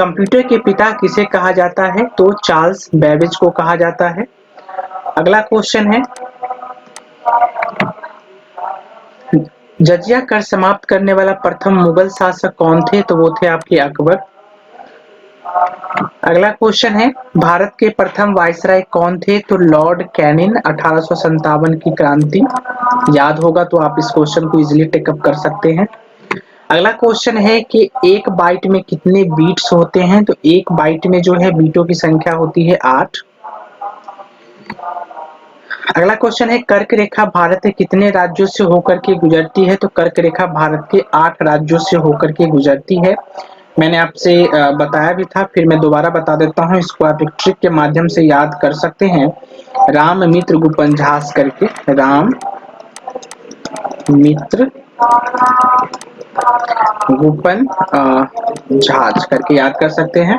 Computer के पिता किसे कहा जाता है? तो चार्ल्स बेबेज को कहा जाता है। अगला क्वेश्चन है, जजिया कर समाप्त करने वाला प्रथम मुगल शासक कौन थे? तो वो थे आपके अकबर। अगला क्वेश्चन है, भारत के प्रथम वायसराय कौन थे? तो लॉर्ड कैनिंग। 1857 की क्रांति याद होगा तो आप इस क्वेश्चन को इजीली टेकअप कर सकते हैं। अगला क्वेश्चन है कि एक बाइट में कितने बीट्स होते हैं? तो एक बाइट में जो है बीटों की संख्या होती है 8। अगला क्वेश्चन है, कर्क रेखा भारत के कितने राज्यों से होकर के गुजरती है? तो कर्क रेखा भारत के 8 राज्यों से होकर के गुजरती है। मैंने आपसे बताया भी था, फिर मैं दोबारा बता देता हूँ, इसको आप एक ट्रिक के माध्यम से याद कर सकते हैं। राम मित्र गुपन झास करके, राम मित्र गुपन झाज करके याद कर सकते हैं।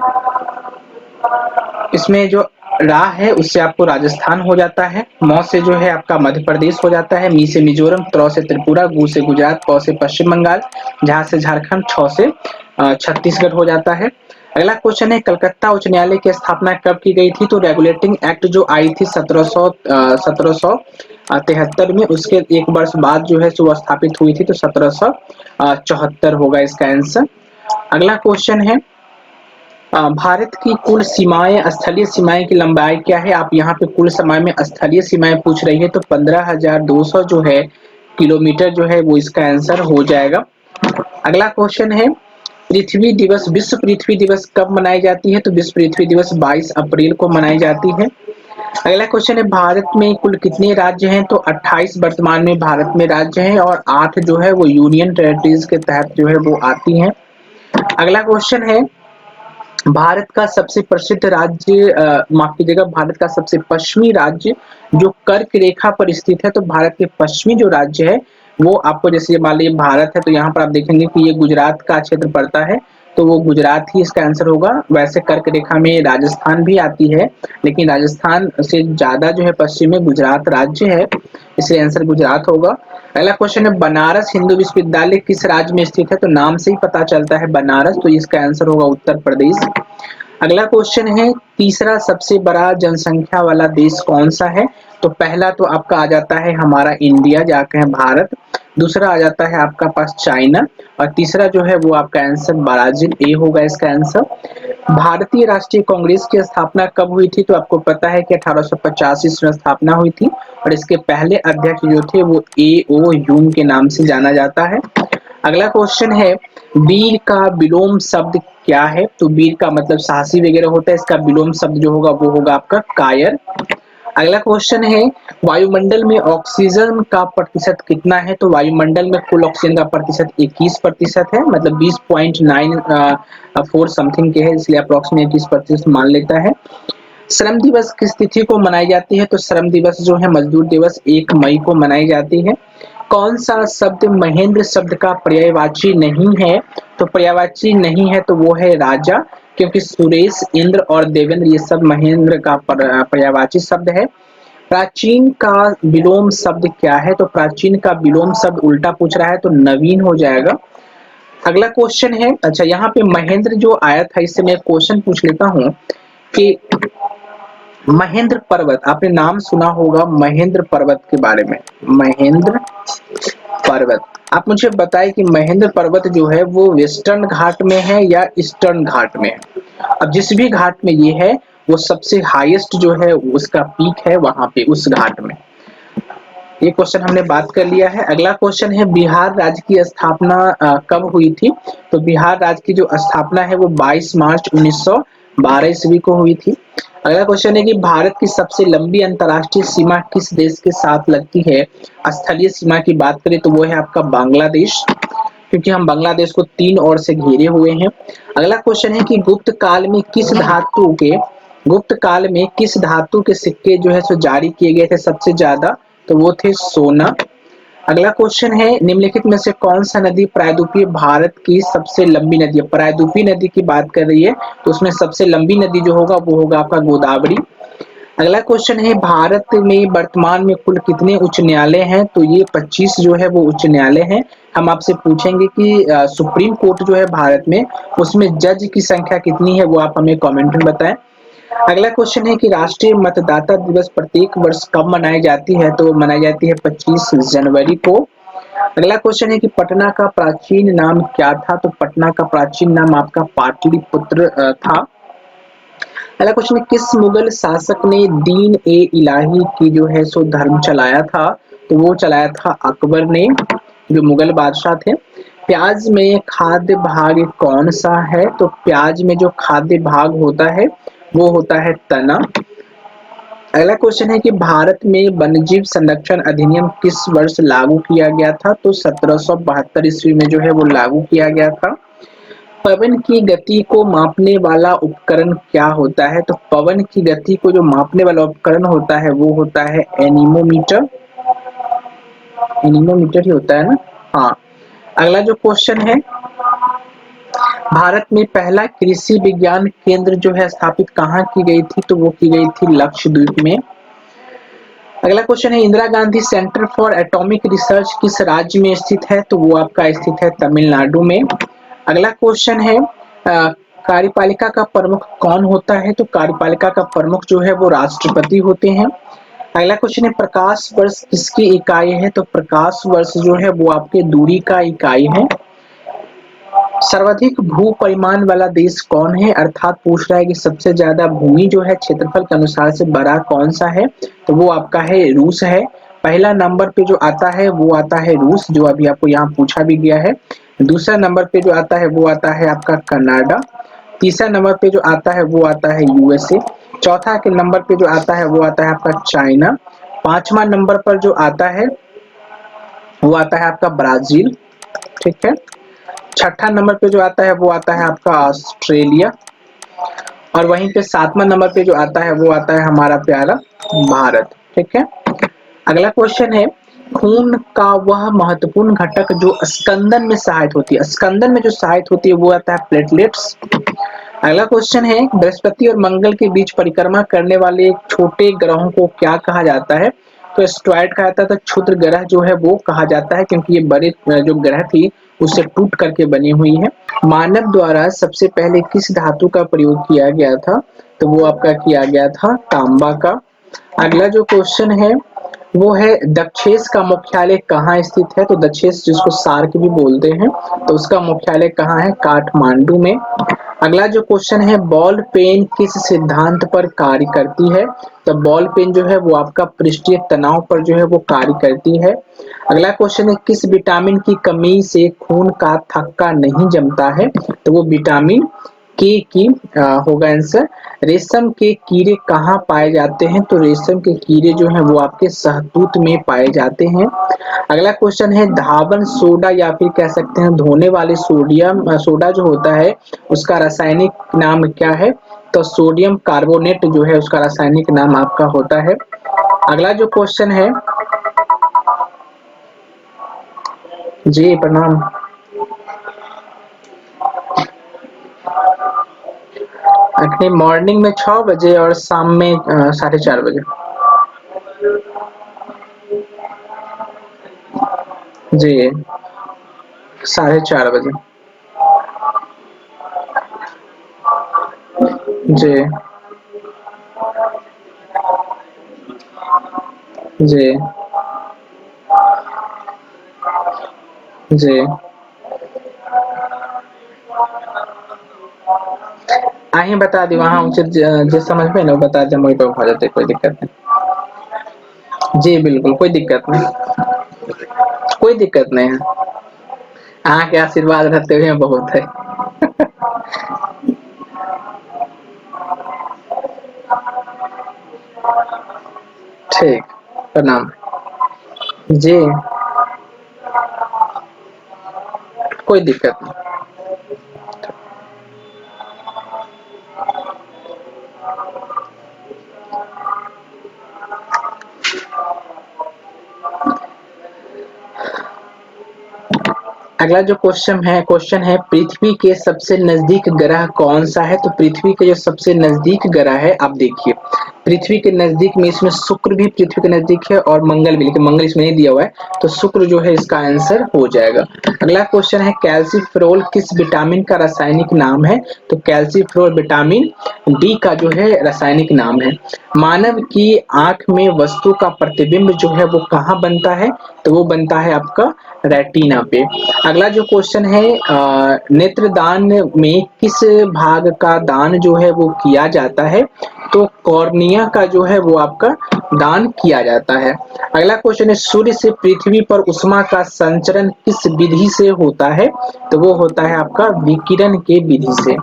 इसमें जो रा है उससे आपको राजस्थान हो जाता है, मौ से जो है आपका मध्य प्रदेश हो जाता है, मी से मिजोरम, त्र से त्रिपुरा, गु से गुजरात, प से पश्चिम बंगाल, झा से झारखंड, छ से छत्तीसगढ़ हो जाता है। अगला क्वेश्चन है, कलकत्ता उच्च न्यायालय की स्थापना कब की गई थी? तो रेगुलेटिंग एक्ट जो आई थी 1773 में, उसके एक वर्ष बाद जो है वो स्थापित हुई थी, तो 1774 होगा इसका आंसर। अगला क्वेश्चन है, भारत की कुल सीमाएं, स्थलीय सीमाएं की लंबाई क्या है? आप यहाँ पे कुल समय में स्थलीय सीमाएं पूछ रही है, तो 15,200 जो है किलोमीटर जो है वो इसका आंसर हो जाएगा। अगला क्वेश्चन है, पृथ्वी दिवस, विश्व पृथ्वी दिवस कब मनाई जाती है? तो विश्व पृथ्वी दिवस 22 अप्रैल को मनाई जाती है। अगला क्वेश्चन है, भारत में कुल कितने राज्य हैं? तो 28 वर्तमान में भारत में राज्य हैं और 8 जो है वो यूनियन टेरिटरीज के तहत जो है वो आती हैं। अगला क्वेश्चन है, भारत का सबसे प्रसिद्ध राज्य, माफ कीजिएगा, भारत का सबसे पश्चिमी राज्य जो कर्क रेखा पर स्थित है, तो भारत के पश्चिमी जो राज्य है वो आपको, जैसे मान लीजिए भारत है तो यहाँ पर आप देखेंगे कि ये गुजरात का क्षेत्र पड़ता है, तो वो गुजरात ही इसका आंसर होगा। वैसे कर्क रेखा में राजस्थान भी आती है, लेकिन राजस्थान से ज्यादा जो है पश्चिम में गुजरात राज्य है, इसलिए आंसर गुजरात होगा। अगला क्वेश्चन है, बनारस हिंदू विश्वविद्यालय किस राज्य में स्थित है? तो नाम से ही पता चलता है बनारस, तो इसका आंसर होगा उत्तर प्रदेश। अगला क्वेश्चन है, तीसरा सबसे बड़ा जनसंख्या वाला देश कौन सा है? तो पहला तो आपका आ जाता है हमारा इंडिया, जाके है भारत, दूसरा आ जाता है आपका पास चाइना, और तीसरा जो है वो आपका आंसर ब्राजील, ए होगा इसका आंसर। भारतीय राष्ट्रीय कांग्रेस की स्थापना कब हुई थी? तो आपको पता है कि 1885 में स्थापना हुई थी, और इसके पहले अध्यक्ष जो थे वो ए.ओ. ह्यूम के नाम से जाना जाता है। अगला क्वेश्चन है, वीर का विलोम शब्द क्या है? तो वीर का मतलब साहसी वगैरह होता है, इसका विलोम शब्द जो होगा वो होगा आपका कायर। अगला क्वेश्चन है, वायुमंडल में ऑक्सीजन का प्रतिशत कितना है? तो वायुमंडल में कुल ऑक्सीजन का प्रतिशत 21% है, मतलब 20.94 समथिंग के है, इसलिए अप्रोक्सीमेट 21% मान लेता है। श्रम दिवस किस तिथि को मनाई जाती है? तो श्रम दिवस जो है मजदूर दिवस 1 मई को मनाई जाती है। कौन सा शब्द महेंद्र शब्द का पर्यायवाची नहीं है? तो पर्यायवाची नहीं है तो वो है राजा, क्योंकि सुरेश, इंद्र और देवेंद्र ये सब महेंद्र का पर्यायवाची शब्द है। प्राचीन का विलोम शब्द क्या है? तो प्राचीन का विलोम शब्द उल्टा पूछ रहा है तो नवीन हो जाएगा। अगला क्वेश्चन है, अच्छा यहाँ पे महेंद्र जो आया था, इससे मैं क्वेश्चन पूछ लेता हूँ कि महेंद्र पर्वत, आपने नाम सुना होगा महेंद्र पर्वत के बारे में, महेंद्र पर्वत, आप मुझे बताएं कि महेंद्र पर्वत जो है वो वेस्टर्न घाट में है या ईस्टर्न घाट में है? अब जिस भी घाट में ये है वो सबसे हाईएस्ट जो है उसका पीक है वहां पे उस घाट में। ये क्वेश्चन हमने बात कर लिया है। अगला क्वेश्चन है, बिहार राज्य की स्थापना कब हुई थी? तो बिहार राज्य की जो स्थापना है वो 22 मार्च 1912 ईस्वी को हुई थी। अगला क्वेश्चन है कि भारत की सबसे लंबी अंतर्राष्ट्रीय सीमा किस देश के साथ लगती है? स्थलीय सीमा की बात करें तो वो है आपका बांग्लादेश, क्योंकि हम बांग्लादेश को 3 ओर से घेरे हुए हैं। अगला क्वेश्चन है कि गुप्त काल में किस धातु के सिक्के जो है सो जारी किए गए थे सबसे ज्यादा? तो वो थे सोना। अगला क्वेश्चन है, निम्नलिखित में से कौन सा नदी प्रायद्वीपीय भारत की सबसे लंबी नदी है? प्रायद्वीपीय नदी की बात कर रही है तो उसमें सबसे लंबी नदी जो होगा वो होगा आपका गोदावरी। अगला क्वेश्चन है भारत में वर्तमान में कुल कितने उच्च न्यायालय हैं? तो ये 25 जो है वो उच्च न्यायालय हैं। हम आपसे पूछेंगे कि सुप्रीम कोर्ट जो है भारत में उसमें जज की संख्या कितनी है, वो आप हमें कमेंट में बताएं। अगला क्वेश्चन है कि राष्ट्रीय मतदाता दिवस प्रत्येक वर्ष कब मनाई जाती है? तो मनाई जाती है 25 जनवरी को। अगला क्वेश्चन है कि पटना का प्राचीन नाम क्या था? तो पटना का प्राचीन नाम आपका पाटलिपुत्र था। अगला क्वेश्चन है किस मुगल शासक ने दीन ए इलाही की जो है सो धर्म चलाया था? तो वो चलाया था अकबर ने, जो मुगल बादशाह थे। प्याज में खाद्य भाग कौन सा है? तो प्याज में जो खाद्य भाग होता है वो होता है तना। अगला क्वेश्चन है कि भारत में वन्यजीव संरक्षण अधिनियम किस वर्ष लागू किया गया था? तो 1772 ईस्वी में जो है वो लागू किया गया था। पवन की गति को मापने वाला उपकरण क्या होता है? तो पवन की गति को जो मापने वाला उपकरण होता है वो होता है एनीमोमीटर। एनीमोमीटर ही होता है ना? हाँ। अगला जो क्वेश्चन है, भारत में पहला कृषि विज्ञान केंद्र जो है स्थापित कहाँ की गई थी? तो वो की गई थी लक्षद्वीप में। अगला क्वेश्चन है Indira Gandhi centre for atomic research किस राज्य में स्थित है? तो वो आपका स्थित है तमिलनाडु में। अगला क्वेश्चन है कार्यपालिका का प्रमुख कौन होता है? तो कार्यपालिका का प्रमुख जो है वो राष्ट्रपति होते हैं। अगला क्वेश्चन है प्रकाश वर्ष किसकी इकाई है? तो प्रकाश वर्ष जो है वो आपके दूरी का इकाई है। सर्वाधिक भू परिमाण वाला देश कौन है? अर्थात पूछ रहा है कि सबसे ज्यादा भूमि जो है क्षेत्रफल के अनुसार से बड़ा कौन सा है? तो वो आपका है रूस है। पहला नंबर पे जो आता है वो आता है रूस, जो अभी आपको यहाँ पूछा भी गया है। दूसरा नंबर पे जो आता है वो आता है आपका कनाडा। तीसरा नंबर पे जो आता है वो आता है यूएसए। चौथा के नंबर पे जो आता है वो आता है आपका चाइना। पांचवा नंबर पर जो आता है वो आता है आपका ब्राजील। ठीक है। छठा नंबर पे जो आता है वो आता है आपका ऑस्ट्रेलिया। और वहीं पे सातवां नंबर पे जो आता है वो आता है हमारा प्यारा भारत। ठीक है। अगला क्वेश्चन है खून का वह महत्वपूर्ण घटक जो स्कंदन में सहायक होती है, स्कंदन में जो सहायक होती है वो आता है प्लेटलेट्स। अगला क्वेश्चन है बृहस्पति और मंगल के बीच परिक्रमा करने वाले छोटे ग्रहों को क्या कहा जाता है? तो एस्ट्रॉयड कहा जाता है। तो क्षुद्र ग्रह जो है वो कहा जाता है क्योंकि ये बड़े जो ग्रह थी उससे टूट करके बनी हुई है। मानव द्वारा सबसे पहले किस धातु का प्रयोग किया गया था? तो वो आपका किया गया था तांबा का। अगला जो क्वेश्चन है वो है दक्षेस का मुख्यालय कहाँ स्थित है? तो दक्षेस जिसको सार्क भी बोलते हैं, तो उसका मुख्यालय कहाँ है? काठमांडू में। अगला जो क्वेश्चन है बॉल पेन किस सिद्धांत पर कार्य करती है? तो बॉल पेन जो है वो आपका पृष्ठीय तनाव पर जो है वो कार्य करती है। अगला क्वेश्चन है किस विटामिन की कमी से खून का थक्का नहीं जमता है? तो वो विटामिन के की होगा आंसर। रेशम के कीड़े कहाँ पाए जाते हैं? तो रेशम के कीड़े जो हैं वो आपके शहतूत में पाए जाते हैं। अगला क्वेश्चन है धावन सोडा या फिर कह सकते हैं धोने वाले सोडियम सोडा जो होता है उसका रासायनिक नाम क्या है? तो सोडियम कार्बोनेट जो है उसका रासायनिक नाम आपका होता है। अगला जो क्वेश्चन है, जी प्रणाम। अपने मॉर्निंग में 6 बजे और शाम में 4:30 बजे। जी 4:30 बजे। जी जी जी। आही बता दी वहाँ उचित जो समझ में ना बता दे, वही पे हो जाते कोई दिक्कत नहीं। जी बिल्कुल कोई दिक्कत नहीं, कोई दिक्कत नहीं है। अहाँ के आशीर्वाद रहते हुए बहुत है। ठीक, प्रणाम। जी कोई दिक्कत नहीं। अगला जो क्वेश्चन है पृथ्वी के सबसे नजदीक ग्रह कौन सा है? तो पृथ्वी के जो सबसे नजदीक ग्रह है आप देखिए पृथ्वी के नजदीक में इसमें शुक्र भी पृथ्वी के नजदीक है और मंगल भी, लेकिन मंगल इसमें नहीं दिया हुआ है, तो शुक्र जो है इसका आंसर हो जाएगा। अगला क्वेश्चन है कैल्सीफेरोल किस विटामिन का रासायनिक नाम है? तो कैल्सीफेरोल विटामिन डी का जो है रासायनिक नाम है। मानव की आंख में वस्तु का प्रतिबिंब जो है वो कहाँ बनता है? तो वो बनता है आपका रेटिना पे। अगला जो क्वेश्चन है नेत्रदान में किस भाग का दान जो है वो किया जाता है? तो कॉर्निया का जो है वो आपका दान किया जाता है। अगला क्वेश्चन है सूर्य से पृथ्वी पर उष्मा का संचरण किस विधि से होता है? तो वो होता है आपका विकिरण के विधि से।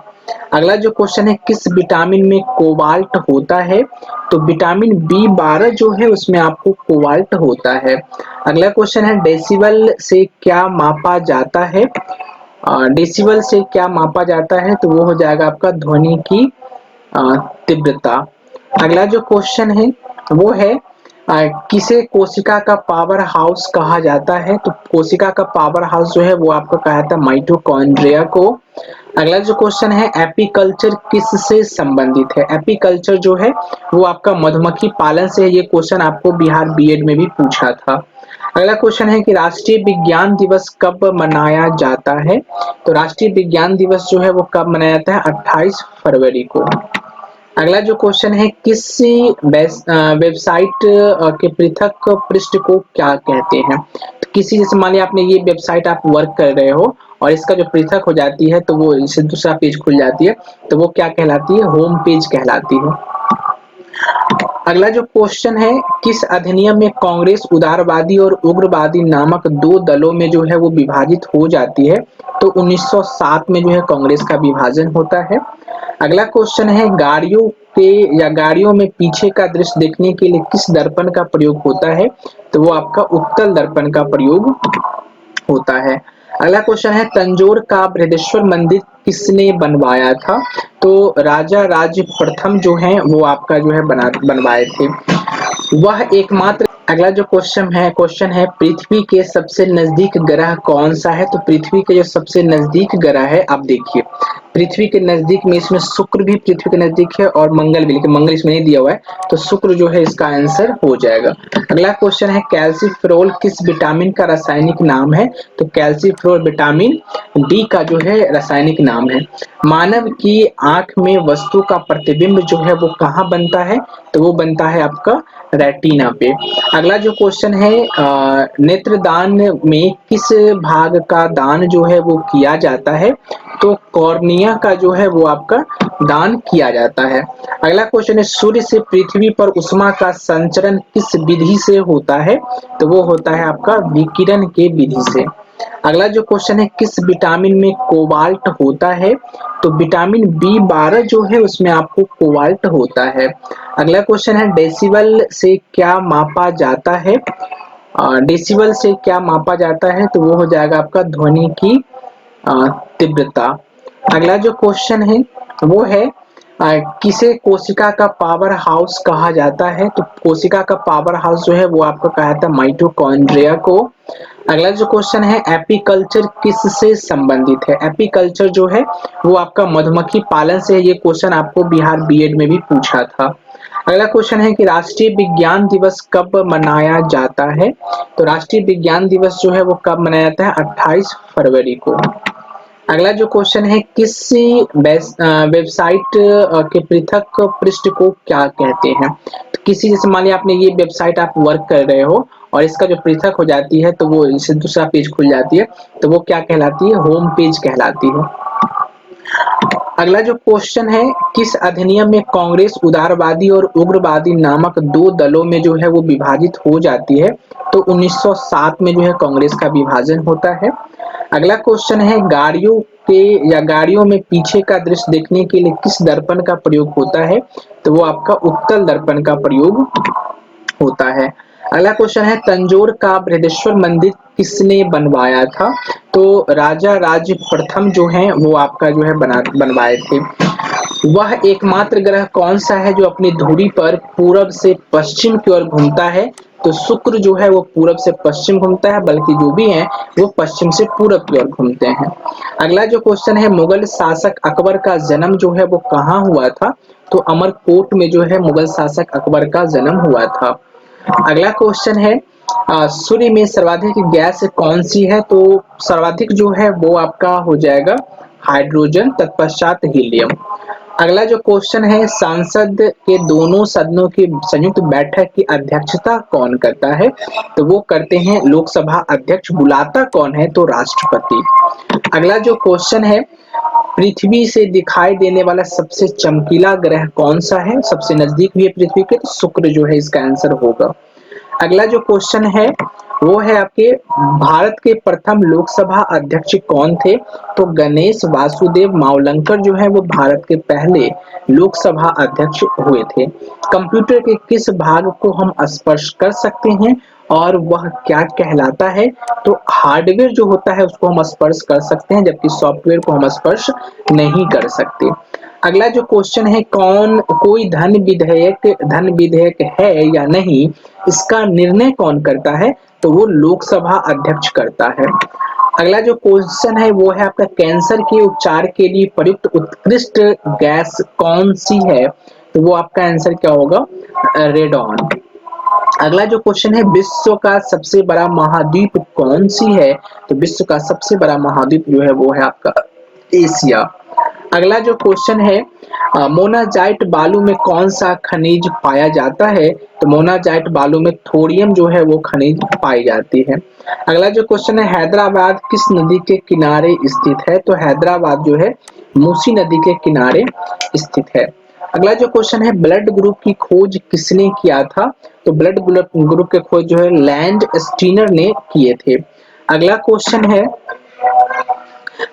अगला जो क्वेश्चन है किस विटामिन में कोबाल्ट होता है? तो विटामिन बी 12 जो है उसमें आपको कोबाल्ट होता है। अगला क्वेश्चन है डेसिबल से क्या मापा जाता है? डेसिबल से क्या मापा जाता है? तो वो हो जाएगा आपका ध्वनि की अ, तीव्रता। अगला जो क्वेश्चन है वो है किसे कोशिका का पावर हाउस कहा जाता है? तो कोशिका का पावर हाउस जो है वो आपका कहा जाता है माइटोकॉन्ड्रिया को। अगला जो क्वेश्चन है एपीकल्चर किससे संबंधित है? एपीकल्चर जो है वो आपका मधुमक्खी पालन से है। ये क्वेश्चन आपको बिहार बीएड में भी पूछा था। अगला क्वेश्चन है कि राष्ट्रीय विज्ञान दिवस कब मनाया जाता है? तो राष्ट्रीय विज्ञान दिवस जो है वो कब मनाया जाता है? 28 फरवरी को। अगला जो क्वेश्चन है किसी वेबसाइट के पृथक पृष्ठ को क्या कहते हैं? तो किसी जैसे मान लिया आपने ये वेबसाइट आप वर्क कर रहे हो और इसका जो पृथक हो जाती है तो वो इससे दूसरा पेज खुल जाती है, तो वो क्या कहलाती है? होम पेज कहलाती है। अगला जो क्वेश्चन है किस अधिनियम में कांग्रेस उदारवादी और उग्रवादी नामक दो दलों में जो है वो विभाजित हो जाती है? तो 1907 में जो है कांग्रेस का विभाजन होता है। अगला क्वेश्चन है गाड़ियों के या गाड़ियों में पीछे का दृश्य देखने के लिए किस दर्पण का प्रयोग होता है? तो वो आपका उत्तल दर्पण का प्रयोग होता है। अगला क्वेश्चन है तंजौर का बृहदेश्वर मंदिर किसने बनवाया था? तो राजा राज प्रथम जो है वो आपका जो है बनवाए थे। वह एकमात्र। अगला जो क्वेश्चन है पृथ्वी के सबसे नजदीक ग्रह कौन सा है? तो पृथ्वी के जो सबसे नजदीक ग्रह है आप देखिए पृथ्वी के नजदीक में इसमें शुक्र भी पृथ्वी के नजदीक है और मंगल भी, लेकिन मंगल इसमें नहीं दिया हुआ है, तो शुक्र जो है इसका आंसर हो जाएगा। अगला क्वेश्चन है कैल्सीफेरोल किस विटामिन का रासायनिक नाम है? तो कैल्सीफेरोल विटामिन डी का जो है रासायनिक नाम है। मानव की आंख में वस्तु का प्रतिबिंब जो है वो कहाँ बनता है? तो वो बनता है आपका रेटिना पे। अगला जो क्वेश्चन है नेत्रदान में किस भाग का दान जो है वो किया जाता है? तो कॉर्निया का जो है वो आपका दान किया जाता है। अगला क्वेश्चन है सूर्य से पृथ्वी पर उष्मा का संचरण किस विधि से होता है? तो वो होता है आपका विकिरण के विधि से। अगला जो क्वेश्चन है किस विटामिन में कोबाल्ट होता है? तो विटामिन बी 12 जो है उसमें आपको कोबाल्ट होता है। अगला क्वेश्चन है डेसिबल से क्या मापा जाता है? डेसिबल से क्या मापा जाता है? तो वो हो जाएगा आपका ध्वनि की अ, तीव्रता। अगला जो क्वेश्चन है वो है किसे कोशिका का पावर हाउस कहा जाता है? तो कोशिका का पावर हाउस जो है वो आपका कहा जाता है माइटोकॉन्ड्रिया को। अगला जो क्वेश्चन है एपीकल्चर किससे संबंधित है? एपीकल्चर जो है वो आपका मधुमक्खी पालन से है। ये क्वेश्चन आपको बिहार बीएड में भी पूछा था। अगला क्वेश्चन है कि राष्ट्रीय विज्ञान दिवस कब मनाया जाता है? तो राष्ट्रीय विज्ञान दिवस जो है वो कब मनाया जाता है? 28 फरवरी को। अगला जो क्वेश्चन है किसी वेबसाइट के पृथक पृष्ठ को क्या कहते हैं? तो किसी जैसे मान लिया आपने ये वेबसाइट आप वर्क कर रहे हो और इसका जो पृथक हो जाती है तो वो इससे दूसरा पेज खुल जाती है, तो वो क्या कहलाती है? होम पेज कहलाती है। अगला जो क्वेश्चन है किस अधिनियम में कांग्रेस उदारवादी और उग्रवादी नामक दो दलों में जो है वो विभाजित हो जाती है? तो 1907 में जो है कांग्रेस का विभाजन होता है। अगला क्वेश्चन है गाड़ियों के या गाड़ियों में पीछे का दृश्य देखने के लिए किस दर्पण का प्रयोग होता है? तो वो आपका उत्तल दर्पण का प्रयोग होता है। अगला क्वेश्चन है तंजौर का बृहदेश्वर मंदिर किसने बनवाया था? तो राजा राज प्रथम जो है वो आपका जो है बनवाए थे। वह एकमात्र ग्रह कौन सा है जो अपनी धुरी पर पूरब से पश्चिम की ओर घूमता है? तो शुक्र जो है वो पूरब से पश्चिम घूमता है, बल्कि जो भी है वो पश्चिम से पूरब की ओर घूमते हैं। अगला जो क्वेश्चन है, मुगल शासक अकबर का जन्म जो है वो कहाँ हुआ था? तो अमरकोट में जो है मुगल शासक अकबर का जन्म हुआ था। अगला क्वेश्चन है, सूर्य में सर्वाधिक गैस कौन सी है? तो सर्वाधिक जो है वो आपका हो जाएगा हाइड्रोजन, तत्पश्चात हीलियम। अगला जो क्वेश्चन है, संसद के दोनों सदनों की संयुक्त बैठक की अध्यक्षता कौन करता है? तो वो करते हैं लोकसभा अध्यक्ष। बुलाता कौन है? तो राष्ट्रपति। अगला जो क्वेश्चन है, पृथ्वी से दिखाई देने वाला सबसे चमकीला ग्रह कौन सा है? सबसे नजदीक भी है पृथ्वी के, तो शुक्र जो है इसका आंसर होगा। अगला जो क्वेश्चन है वो है आपके, भारत के प्रथम लोकसभा अध्यक्ष कौन थे? तो गणेश वासुदेव मावलंकर जो है वो भारत के पहले लोकसभा अध्यक्ष हुए थे। कंप्यूटर के किस भाग को हम स्पर्श कर सकते हैं और वह क्या कहलाता है? तो हार्डवेयर जो होता है उसको हम स्पर्श कर सकते हैं, जबकि सॉफ्टवेयर को हम स्पर्श नहीं कर सकते। अगला जो क्वेश्चन है, कोई धन विधेयक है या नहीं, इसका निर्णय कौन करता है? तो वो लोकसभा अध्यक्ष करता है। अगला जो क्वेश्चन है वो है आपका, कैंसर के उपचार के लिए प्रयुक्त उत्कृष्ट गैस कौन सी है? तो वो आपका आंसर क्या होगा? रेडॉन। अगला जो क्वेश्चन है, विश्व का सबसे बड़ा महाद्वीप कौन सी है? तो विश्व का सबसे बड़ा महाद्वीप जो है वो है आपका एशिया। अगला जो क्वेश्चन है, मोनाजाइट बालू में कौन सा खनिज पाया जाता है? तो मोनाजाइट बालू में थोरियम जो है वो खनिज पाई जाती है। अगला जो क्वेश्चन है, हैदराबाद किस नदी के किनारे स्थित है? तो हैदराबाद जो है मूसी नदी के किनारे स्थित है। अगला जो क्वेश्चन है, ब्लड ग्रुप की खोज किसने किया था? तो ब्लड ग्रुप के खोज जो है लैंड स्टीनर ने किए थे। अगला क्वेश्चन है,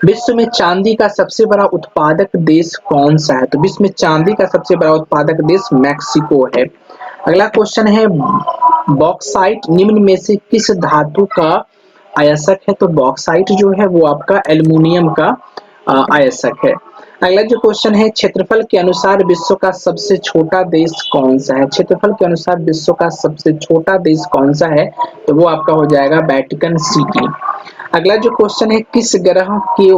विश्व में चांदी का सबसे बड़ा उत्पादक देश कौन सा है? तो विश्व में चांदी का सबसे बड़ा उत्पादक देश मैक्सिको है। अगला क्वेश्चन है, बॉक्साइट निम्न में से किस धातु का अयस्क है? तो बॉक्साइट जो है वो आपका एल्युमिनियम का अयस्क है। अगला जो क्वेश्चन है, क्षेत्रफल के अनुसार विश्व का सबसे छोटा देश कौन सा है? क्षेत्रफल के अनुसार विश्व का सबसे छोटा देश कौन सा है? तो वो आपका हो जाएगा वेटिकन सिटी। अगला जो क्वेश्चन है, किस ग्रह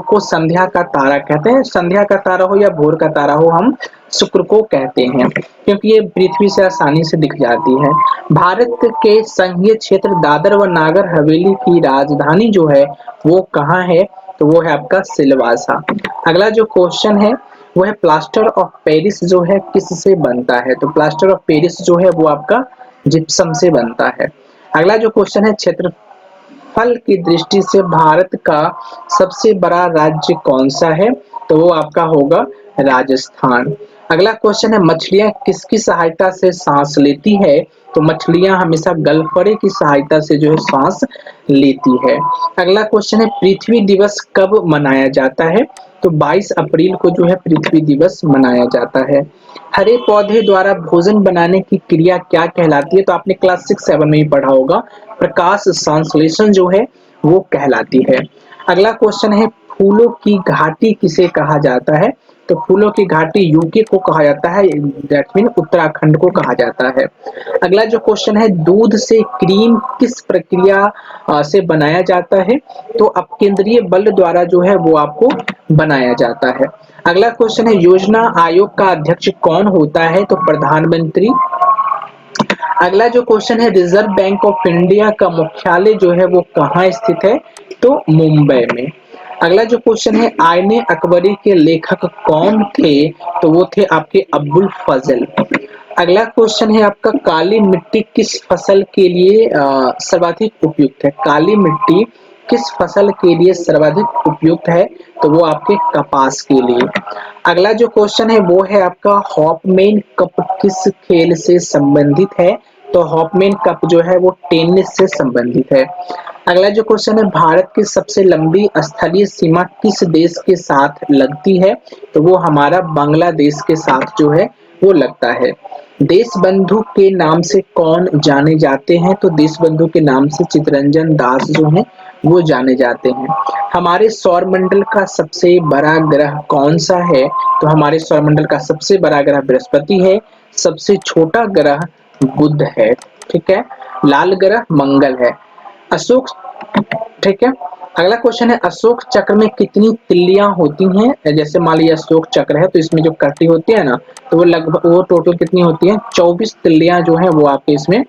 को संध्या का तारा कहते हैं? संध्या का तारा हो या भोर का तारा हो, हम शुक्र को कहते हैं, क्योंकि ये पृथ्वी से आसानी से दिख जाती है। भारत के संघीय क्षेत्र दादर व नागर हवेली की राजधानी जो है वो कहाँ है? तो वो है आपका सिलवासा। अगला जो क्वेश्चन है वो है, प्लास्टर ऑफ पेरिस जो है किससे बनता है? तो प्लास्टर ऑफ पेरिस जो है वो आपका जिप्सम से बनता है। अगला जो क्वेश्चन है, क्षेत्र फल की दृष्टि से भारत का सबसे बड़ा राज्य कौन सा है? तो वो आपका होगा राजस्थान। अगला क्वेश्चन है, मछलियां किसकी सहायता से सांस लेती है? तो मछलियां हमेशा गलफड़े की सहायता से जो है सांस लेती है। अगला क्वेश्चन है, पृथ्वी दिवस कब मनाया जाता है? तो 22 अप्रैल को जो है पृथ्वी दिवस मनाया जाता है। हरे पौधे द्वारा भोजन बनाने की क्रिया क्या कहलाती है? तो आपने क्लास 6-7 में ही पढ़ा होगा, प्रकाश संश्लेषण जो है वो कहलाती है। अगला क्वेश्चन है, फूलों की घाटी किसे कहा जाता है? तो फूलों की घाटी यूके को कहा जाता है, दैट मीन उत्तराखंड को कहा जाता है। अगला जो क्वेश्चन है, दूध से क्रीम किस प्रक्रिया से बनाया जाता है? तो अपकेंद्रीय बल द्वारा जो है वो आपको बनाया जाता है। अगला क्वेश्चन है, योजना आयोग का अध्यक्ष कौन होता है? तो प्रधानमंत्री। अगला जो क्वेश्चन है, रिजर्व बैंक ऑफ इंडिया का मुख्यालय जो है वो कहाँ स्थित है? तो मुंबई में। अगला जो क्वेश्चन है, आईने अकबरी के लेखक कौन थे? तो वो थे आपके अब्बुल फजल। अगला क्वेश्चन है आपका, काली मिट्टी किस फसल के लिए सर्वाधिक उपयुक्त है? काली मिट्टी किस फसल के लिए सर्वाधिक उपयुक्त है? तो वो आपके कपास के लिए। अगला जो क्वेश्चन है वो है आपका, हॉपमैन कप किस खेल से संबंधित है? तो हॉपमैन कप जो है वो टेनिस से संबंधित है। अगला जो क्वेश्चन है, भारत की सबसे लंबी स्थलीय सीमा किस देश के साथ लगती है? तो वो हमारा बांग्लादेश के साथ जो है वो लगता है। देश बंधु के नाम से कौन जाने जाते हैं? तो देश बंधु के नाम से चित्तरंजन दास जो हैं वो जाने जाते हैं। हमारे सौर मंडल का सबसे बड़ा ग्रह कौन सा है? तो हमारे सौर मंडल का सबसे बड़ा ग्रह बृहस्पति है, सबसे छोटा ग्रह बुध है। ठीक है। लाल ग्रह मंगल है। अशोक, ठीक है। अगला क्वेश्चन है, अशोक चक्र में कितनी तिल्लियां होती हैं? जैसे मान लीजिए अशोक चक्र है तो इसमें जो कटी होती है ना, तो वो लगभग वो टोटल कितनी होती है? 24 तिल्लियां जो है वो आपके इसमें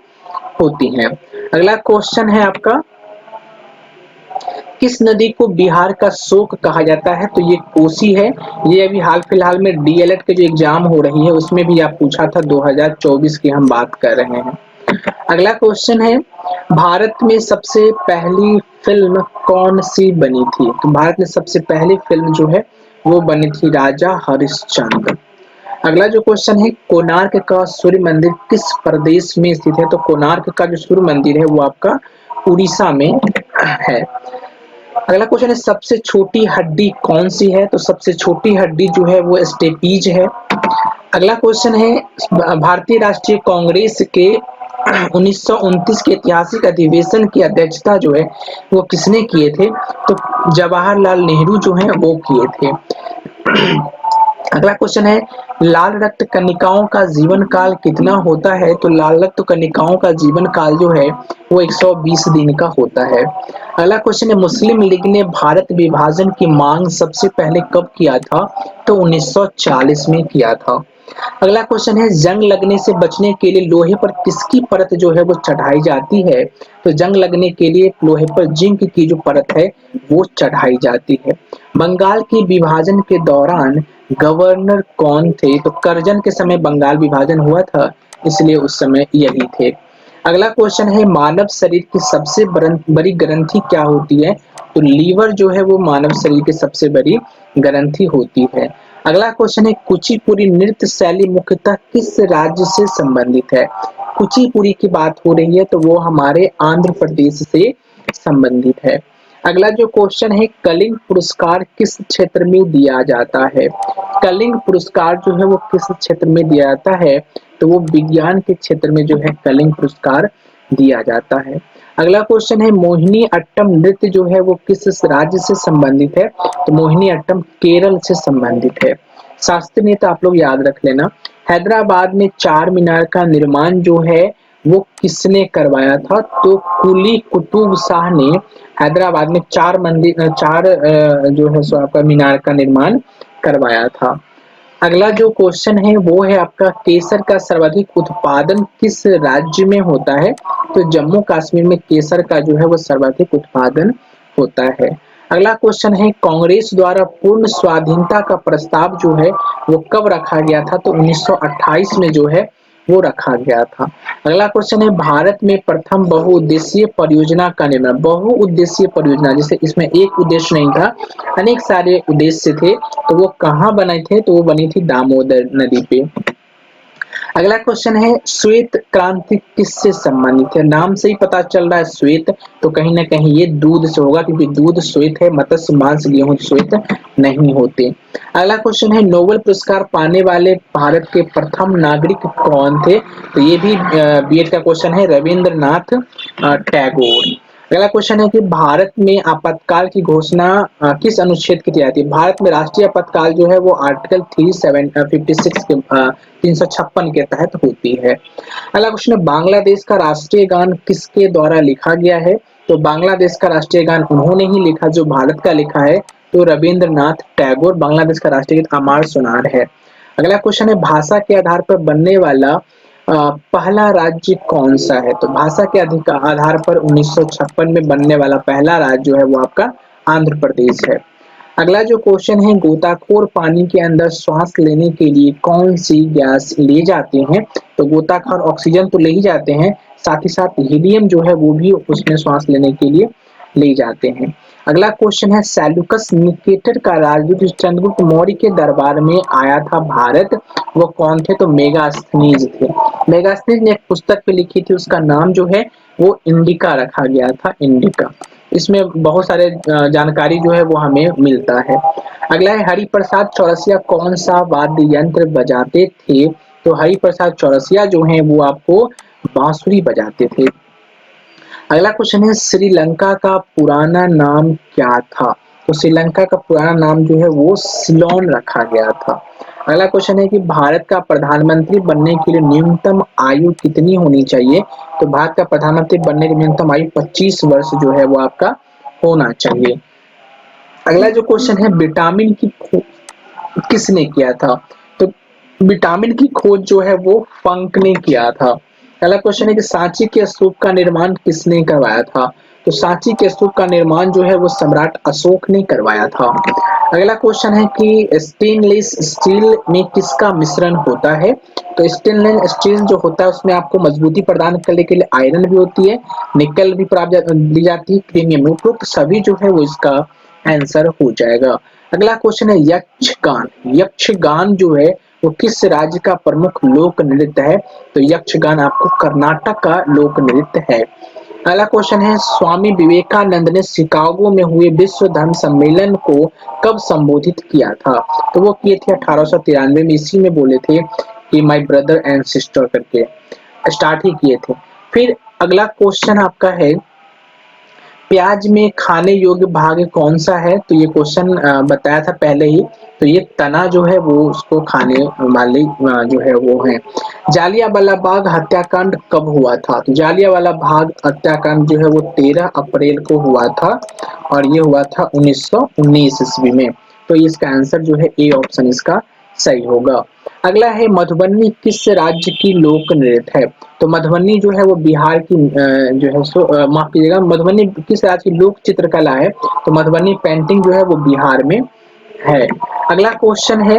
होती हैं। अगला क्वेश्चन है आपका, किस नदी को बिहार का शोक कहा जाता है? तो ये कोसी है। ये अभी हाल फिलहाल में डीएलएड के जो एग्जाम हो रही है उसमें भी आप पूछा था, 2024 की हम बात कर रहे हैं। अगला क्वेश्चन है, भारत में सबसे पहली फिल्म कौन सी बनी थी? तो भारत में सबसे पहली फिल्म जो है वो बनी थी राजा हरिश्चंद्र। अगला जो क्वेश्चन है, कोणार्क का सूर्य मंदिर किस प्रदेश में स्थित है? तो कोणार्क का जो सूर्य मंदिर है वो आपका उड़ीसा में है। अगला क्वेश्चन है, सबसे छोटी हड्डी कौन सी है? तो सबसे छोटी हड्डी जो है वो स्टेपीज है। अगला क्वेश्चन है, भारतीय राष्ट्रीय कांग्रेस के 1929 के ऐतिहासिक अधिवेशन की अध्यक्षता जो है वो किसने किए थे? तो जवाहरलाल नेहरू जो है वो किए थे। अगला क्वेश्चन है, लाल रक्त कणिकाओं का जीवन काल कितना होता है? तो लाल रक्त कणिकाओं का जीवन काल जो है वो 120 दिन का होता है। अगला क्वेश्चन है, मुस्लिम लीग ने भारत विभाजन की मांग सबसे पहले कब किया था? तो 1940 में किया था। अगला क्वेश्चन है, जंग लगने से बचने के लिए लोहे पर किसकी परत जो है वो चढ़ाई जाती है? तो जंग लगने के लिए लोहे पर जिंक की जो परत है वो चढ़ाई जाती है। बंगाल के विभाजन के दौरान गवर्नर कौन थे? तो करजन के समय बंगाल विभाजन हुआ था, इसलिए उस समय यही थे। अगला क्वेश्चन है, मानव शरीर की सबसे बड़ी ग्रंथि क्या होती है? तो लीवर जो है वो मानव शरीर की सबसे बड़ी ग्रंथि होती है। अगला क्वेश्चन है, कुचिपुड़ी नृत्य शैली मुख्यतः किस राज्य से संबंधित है? कुचिपुड़ी की बात हो रही है तो वो हमारे आंध्र प्रदेश से संबंधित है। अगला जो क्वेश्चन है, कलिंग पुरस्कार किस क्षेत्र में दिया जाता है? कलिंग पुरस्कार जो है वो किस क्षेत्र में दिया जाता है? तो वो विज्ञान के क्षेत्र में जो है कलिंग पुरस्कार दिया जाता है। अगला क्वेश्चन है, मोहिनी अट्टम नृत्य जो है वो किस राज्य से संबंधित है? तो मोहिनी अट्टम केरल से संबंधित है। शास्त्रीय नृत्य आप लोग याद रख लेना। हैदराबाद में चार मीनार का निर्माण जो है वो किसने करवाया था? तो कुली कुतुब शाह ने हैदराबाद में चार जो है सो आपका मीनार का निर्माण करवाया था। अगला जो क्वेश्चन है वो है आपका, केसर का सर्वाधिक उत्पादन किस राज्य में होता है? तो जम्मू कश्मीर में केसर का जो है वो सर्वाधिक उत्पादन होता है। अगला क्वेश्चन है, कांग्रेस द्वारा पूर्ण स्वाधीनता का प्रस्ताव जो है वो कब रखा गया था? तो 1928 में जो है वो रखा गया था। अगला क्वेश्चन है, भारत में प्रथम बहुउद्देशीय परियोजना का निर्माण, बहुउद्देशीय परियोजना जैसे इसमें एक उद्देश्य नहीं था, अनेक सारे उद्देश्य थे, तो वो कहाँ बने थे? तो वो बनी थी दामोदर नदी पे। अगला क्वेश्चन है, श्वेत क्रांति किससे संबंधित है? नाम से ही पता चल रहा है श्वेत, तो कहीं ना कहीं ये दूध से होगा, क्योंकि दूध श्वेत है, मत्स्य मांस गेहूं श्वेत नहीं होते। अगला क्वेश्चन है, नोबेल पुरस्कार पाने वाले भारत के प्रथम नागरिक कौन थे? तो ये भी बीएड का क्वेश्चन है, रविंद्रनाथ टैगोर। अगला क्वेश्चन है कि भारत में आपातकाल की घोषणा किस अनुच्छेद की जाती है? भारत में राष्ट्रीय आपातकाल जो है वो आर्टिकल 356 के 356 के तहत होती है। अगला क्वेश्चन है, बांग्लादेश का राष्ट्रीय गान किसके द्वारा लिखा गया है? तो बांग्लादेश का राष्ट्रीय गान उन्होंने ही लिखा जो भारत का लिखा है, तो रविंद्रनाथ टैगोर। बांग्लादेश का राष्ट्रीय गीत अमार सुनार है। अगला क्वेश्चन है, भाषा के आधार पर बनने वाला पहला राज्य कौन सा है? तो भाषा के आधार पर 1956 में बनने वाला पहला राज्य जो है वो आपका आंध्र प्रदेश है। अगला जो क्वेश्चन है, गोताखोर पानी के अंदर श्वास लेने के लिए कौन सी गैस ले जाते हैं? तो गोताखोर ऑक्सीजन तो ले ही जाते हैं, साथ ही साथ हीलियम जो है वो भी उसमें श्वास लेने के लिए ले जाते हैं। अगला क्वेश्चन है, सेल्यूकस निकेटर का राजदूत चंद्रगुप्त मौर्य के दरबार में आया था भारत, वो कौन थे? तो मेगास्थनीज थे। मेगास्थनीज ने एक पुस्तक पे लिखी थी, उसका नाम जो है वो इंडिका रखा गया था, इंडिका। इसमें बहुत सारे जानकारी जो है वो हमें मिलता है। अगला है, हरिप्रसाद चौरसिया कौन सा वाद्य यंत्र बजाते थे? तो हरिप्रसाद चौरसिया जो है वो आपको बांसुरी बजाते थे। अगला क्वेश्चन है, श्रीलंका का पुराना नाम क्या था? तो श्रीलंका का पुराना नाम जो है वो सिलोन रखा गया था। अगला क्वेश्चन है कि भारत का प्रधानमंत्री बनने के लिए न्यूनतम आयु कितनी होनी चाहिए? तो भारत का प्रधानमंत्री बनने की न्यूनतम आयु 25 वर्ष जो है वो आपका होना चाहिए। अगला जो क्वेश्चन है, विटामिन की किसने किया था? तो विटामिन की खोज जो है वो फंक ने किया था। अगला क्वेश्चन है कि सांची के स्तूप का निर्माण किसने करवाया था? तो सांची के स्तूप का निर्माण जो है वो सम्राट अशोक ने करवाया था। अगला क्वेश्चन है कि स्टेनलेस स्टील में किसका मिश्रण होता है? तो स्टेनलेस स्टील जो होता है उसमें आपको मजबूती प्रदान करने के लिए आयरन भी होती है, निकल भी प्राप्त दी जाती है, क्रीमियम। उपरोक्त सभी जो है वो इसका आंसर हो जाएगा। अगला क्वेश्चन है यक्षगान। यक्षगान जो है वो किस राज्य का प्रमुख लोक नृत्य है? तो यक्षगान आपको कर्नाटक का लोक नृत्य है। अगला क्वेश्चन है स्वामी विवेकानंद ने शिकागो में हुए विश्व धर्म सम्मेलन को कब संबोधित किया था? तो वो किए थे 1893 में। इसी में बोले थे कि माय ब्रदर एंड सिस्टर करके स्टार्ट ही किए थे। फिर अगला क्वेश्चन आपका है प्याज में खाने योग्य भाग कौन सा है? तो ये क्वेश्चन बताया था पहले ही। तो ये तना जो है वो उसको खाने वाली जो है वो है। जालियांवाला बाग हत्याकांड कब हुआ था? तो जालियांवाला बाग हत्याकांड जो है वो 13 अप्रैल को हुआ था और ये हुआ था 1919 ईस्वी में। तो इसका आंसर जो है ए ऑप्शन इसका सही होगा। अगला है मधुबनी किस राज्य की लोक नृत्य है? तो मधुबनी जो है वो बिहार की जो है माफ कीजिएगा, मधुबनी किस राज्य की लोक चित्रकला है? तो मधुबनी पेंटिंग जो है वो बिहार में है। अगला क्वेश्चन है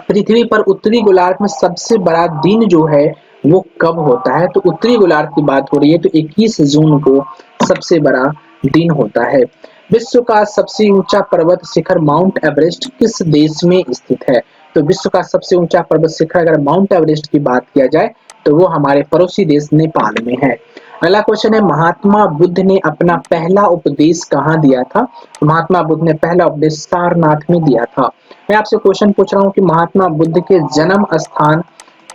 पृथ्वी पर उत्तरी गोलार्ध में सबसे बड़ा दिन जो है वो कब होता है? तो उत्तरी गोलार्ध की बात हो रही है तो 21 जून को सबसे बड़ा दिन होता है। विश्व का सबसे ऊंचा पर्वत शिखर माउंट एवरेस्ट किस देश में स्थित है? तो विश्व का सबसे ऊंचा पर्वत शिखर अगर माउंट एवरेस्ट की बात किया जाए तो वो हमारे पड़ोसी देश नेपाल में है। अगला क्वेश्चन है महात्मा बुद्ध ने अपना पहला उपदेश कहाँ दिया था? महात्मा बुद्ध ने पहला उपदेश सारनाथ में दिया था। मैं आपसे क्वेश्चन पूछ रहा हूँ कि महात्मा बुद्ध के जन्म स्थान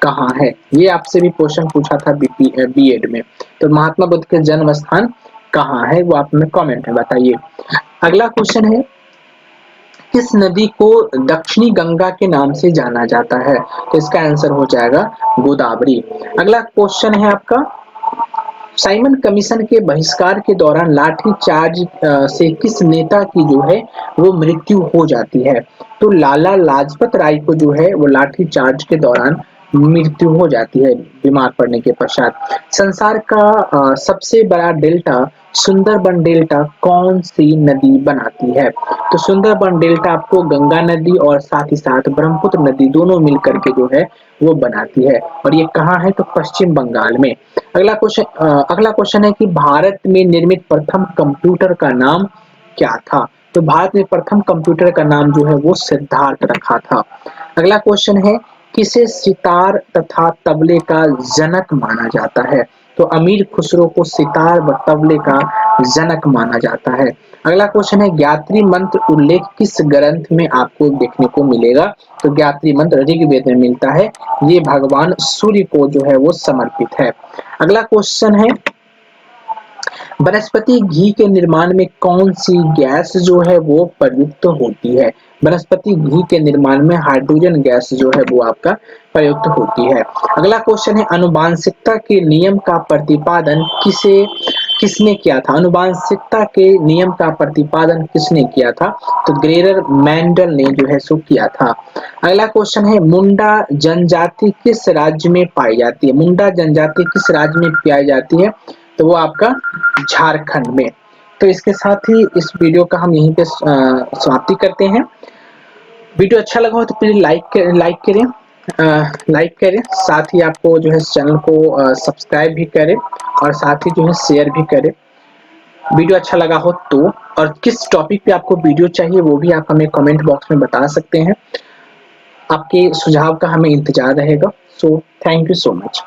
कहाँ है? ये आपसे भी क्वेश्चन पूछा था बीएड में। तो महात्मा बुद्ध के जन्म स्थान कहाँ है वो आप हमें कमेंट में बताइए। अगला क्वेश्चन है किस नदी को दक्षिणी गंगा के नाम से जाना जाता है? तो इसका आंसर हो जाएगा गोदावरी। अगला क्वेश्चन है आपका साइमन कमीशन के बहिष्कार के दौरान लाठीचार्ज से किस नेता की जो है वो मृत्यु हो जाती है? तो लाला लाजपत राय को जो है वो लाठीचार्ज के दौरान मृत्यु हो जाती है बीमार पड़ने के पश्चात। संसार का सबसे बड़ा डेल्टा सुंदरबन डेल्टा कौन सी नदी बनाती है? तो सुंदरबन डेल्टा आपको गंगा नदी और साथ ही साथ ब्रह्मपुत्र नदी दोनों मिलकर के जो है वो बनाती है और ये कहाँ है? तो पश्चिम बंगाल में। अगला क्वेश्चन है कि भारत में निर्मित प्रथम कंप्यूटर का नाम क्या था? तो भारत में प्रथम कंप्यूटर का नाम जो है वो सिद्धार्थ रखा था। अगला क्वेश्चन है किसे सितार तथा तबले का जनक माना जाता है? तो अमीर खुसरो को सितार व तबले का जनक माना जाता है। अगला क्वेश्चन है ज्ञात्री मंत्र उल्लेख किस ग्रंथ में आपको देखने को मिलेगा? तो ज्ञात्री मंत्र ऋग्वेद में मिलता है। ये भगवान सूर्य को जो है वो समर्पित है। अगला क्वेश्चन है वनस्पति घी के निर्माण में कौन सी गैस जो है वो प्रयुक्त होती है? वनस्पति घी के निर्माण में हाइड्रोजन गैस जो है वो आपका प्रयुक्त होती है। अगला क्वेश्चन है आनुवांशिकता के नियम का प्रतिपादन किसने किया था? आनुवांशिकता के नियम का प्रतिपादन किसने किया था? तो ग्रेगर मेंडल ने जो है सो किया था। अगला क्वेश्चन है मुंडा जनजाति किस राज्य में पाई जाती है? मुंडा जनजाति किस राज्य में पाई जाती है? तो वो आपका झारखंड में। तो इसके साथ ही इस वीडियो का हम यहीं पे समाप्ति करते हैं। वीडियो अच्छा लगा हो तो प्लीज लाइक करें साथ ही आपको जो है चैनल को सब्सक्राइब भी करें और साथ ही जो है शेयर भी करें वीडियो अच्छा लगा हो तो। और किस टॉपिक पे आपको वीडियो चाहिए वो भी आप हमें कमेंट बॉक्स में बता सकते हैं। आपके सुझाव का हमें इंतजार रहेगा। So thank you so much.